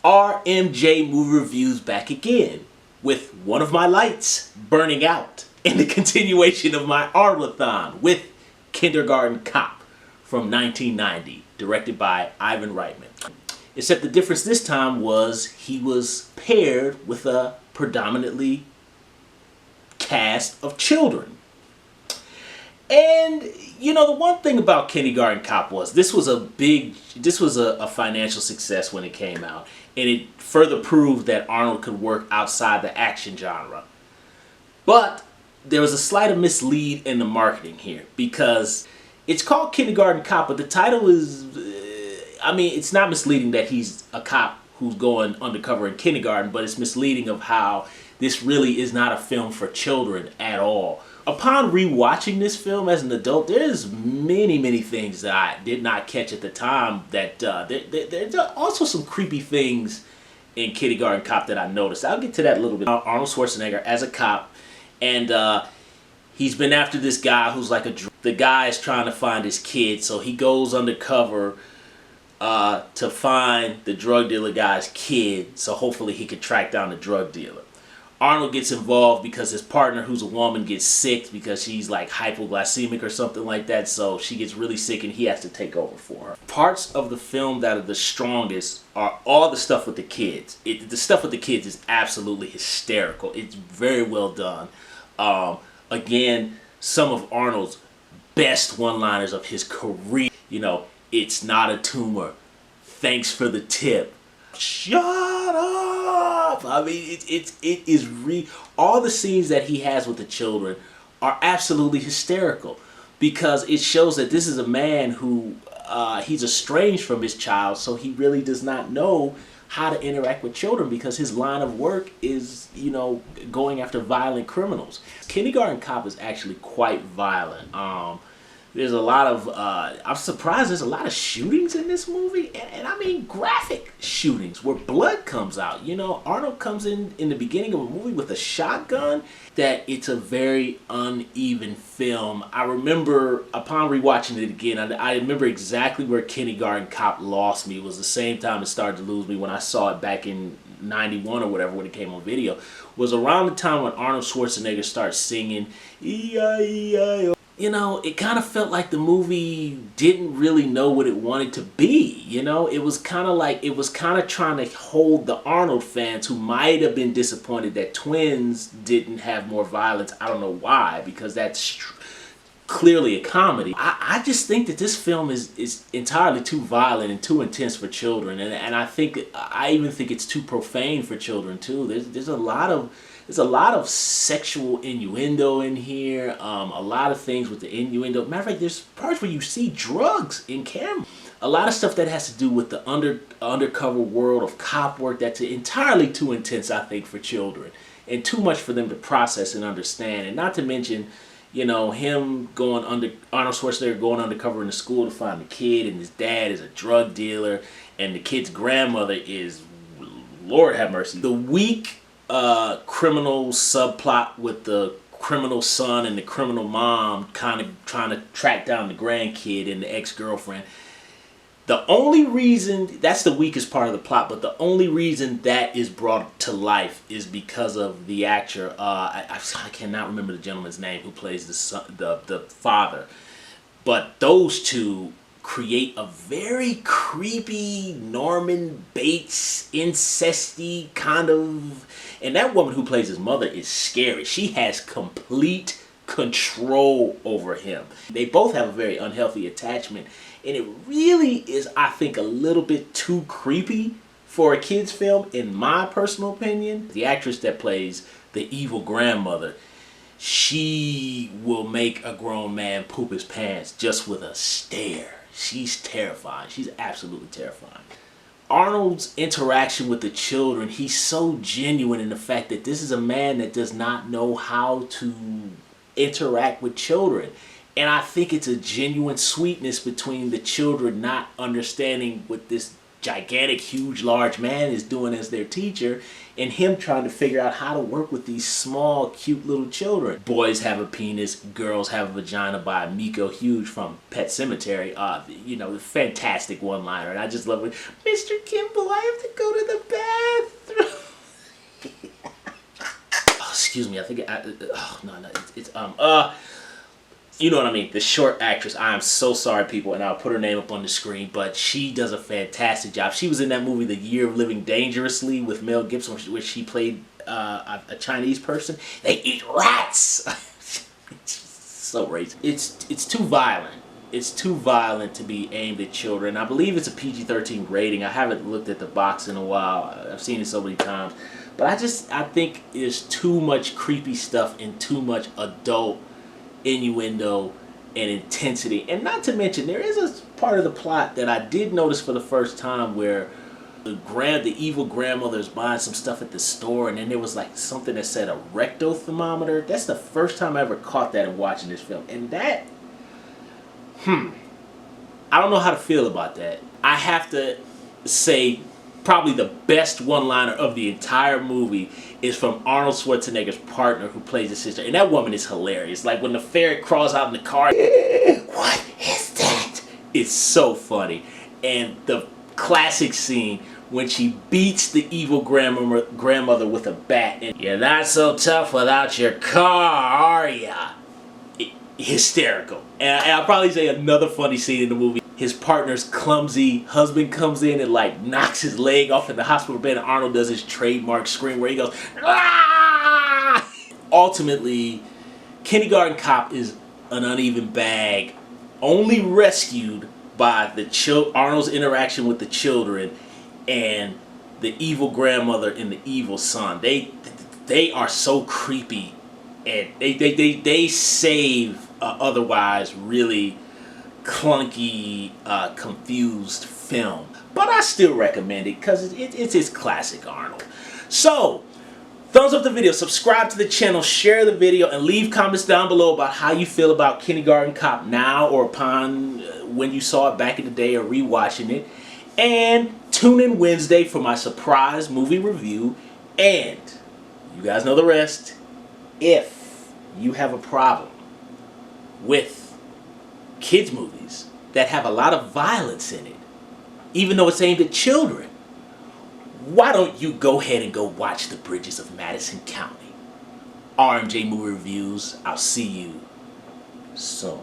RMJ Movie Reviews back again with one of my lights burning out in the continuation of my Arnold-a-thon with Kindergarten Cop from 1990, directed by Ivan Reitman. Except the difference this time was he was paired with a predominantly cast of children. And you know, the one thing about Kindergarten Cop was this was a financial success when it came out, and it further proved that Arnold could work outside the action genre. But there was a slight mislead in the marketing here, because it's called Kindergarten Cop, but the title is, it's not misleading that he's a cop who's going undercover in kindergarten, but it's misleading of how this really is not a film for children at all. Upon rewatching this film as an adult, there's many things that I did not catch at the time. That there's also some creepy things in Kindergarten Cop that I noticed. I'll get to that a little bit. Arnold Schwarzenegger as a cop, and he's been after this guy who's like the guy is trying to find his kid, so he goes undercover to find the drug dealer guy's kid, so hopefully he could track down the drug dealer. Arnold gets involved because his partner, who's a woman, gets sick because she's like hypoglycemic or something like that, so she gets really sick and he has to take over for her. Parts of the film that are the strongest are all the stuff with the kids. The stuff with the kids is absolutely hysterical. It's very well done. Again, some of Arnold's best one-liners of his career. You know, it's not a tumor. Thanks for the tip. Shut up! I mean, it is all the scenes that he has with the children are absolutely hysterical, because it shows that this is a man who he's estranged from his child, so he really does not know how to interact with children because his line of work is, you know, going after violent criminals. Kindergarten Cop is actually quite violent. There's a lot of, I'm surprised there's a lot of shootings in this movie, and I mean graphic shootings where blood comes out. You know, Arnold comes in the beginning of a movie with a shotgun. That it's a very uneven film. I remember, upon rewatching it again, I remember exactly where Kindergarten Cop lost me. It was the same time it started to lose me when I saw it back in 91 or whatever, when it came on video. It was around the time when Arnold Schwarzenegger starts singing E-I-E-I-O. You know, it kind of felt like the movie didn't really know what it wanted to be. You know, it was kind of trying to hold the Arnold fans who might have been disappointed that Twins didn't have more violence. I don't know why, because that's clearly a comedy. I just think that this film is entirely too violent and too intense for children, and I even think it's too profane for children too. There's a lot of sexual innuendo in here, a lot of things with the innuendo. Matter of fact, there's parts where you see drugs in camera. A lot of stuff that has to do with the undercover world of cop work that's entirely too intense, I think, for children, and too much for them to process and understand. And not to mention, you know, Arnold Schwarzenegger going undercover in the school to find the kid, and his dad is a drug dealer, and the kid's grandmother is, Lord have mercy, the weak criminal subplot with the criminal son and the criminal mom kind of trying to track down the grandkid and the ex-girlfriend. The only reason, that's the weakest part of the plot, but the only reason that is brought to life is because of the actor, I cannot remember the gentleman's name who plays the father, but those two create a very creepy Norman Bates incesty kind of, and that woman who plays his mother is scary. She has complete control over him. They both have a very unhealthy attachment, and it really is, I think, a little bit too creepy for a kid's film, in my personal opinion. The actress that plays the evil grandmother, she will make a grown man poop his pants just with a stare. She's terrifying. She's absolutely terrifying. Arnold's interaction with the children, he's so genuine in the fact that this is a man that does not know how to interact with children. And I think it's a genuine sweetness between the children not understanding what this gigantic, huge, large man is doing as their teacher, and him trying to figure out how to work with these small, cute little children. Boys have a penis, girls have a vagina by Miko Hughes from Pet Sematary. You know, fantastic one-liner, and I just love it. Mr. Kimball, I have to go to the bathroom. Oh, excuse me, I think you know what I mean, the short actress. I am so sorry, people, and I'll put her name up on the screen, but she does a fantastic job. She was in that movie, The Year of Living Dangerously, with Mel Gibson, where she played a Chinese person. They eat rats! It's so racist. It's too violent. It's too violent to be aimed at children. I believe it's a PG-13 rating. I haven't looked at the box in a while. I've seen it so many times. But I think there's too much creepy stuff and too much adult innuendo and intensity. And not to mention, there is a part of the plot that I did notice for the first time where the evil grandmother is buying some stuff at the store, and then there was like something that said a rectal thermometer. That's the first time I ever caught that in watching this film. And that, I don't know how to feel about that. I have to say probably the best one-liner of the entire movie is from Arnold Schwarzenegger's partner who plays his sister. And that woman is hilarious. Like when the ferret crawls out in the car, what is that? It's so funny. And the classic scene when she beats the evil grandmother with a bat. And you're not so tough without your car, are ya? Hysterical. And I'll probably say another funny scene in the movie. His partner's clumsy husband comes in and like knocks his leg off in the hospital bed, and Arnold does his trademark scream where he goes, "Ah!" Ultimately, Kindergarten Cop is an uneven bag, only rescued by Arnold's interaction with the children and the evil grandmother and the evil son. They are so creepy, and they save otherwise really clunky, confused film. But I still recommend it because it's his classic Arnold. So, thumbs up the video, subscribe to the channel, share the video, and leave comments down below about how you feel about Kindergarten Cop now or upon when you saw it back in the day or rewatching it. And tune in Wednesday for my surprise movie review. And you guys know the rest. If you have a problem with kids movies that have a lot of violence in it, even though it's aimed at children, why don't you go ahead and go watch The Bridges of Madison County? RMJ Movie Reviews. I'll see you soon.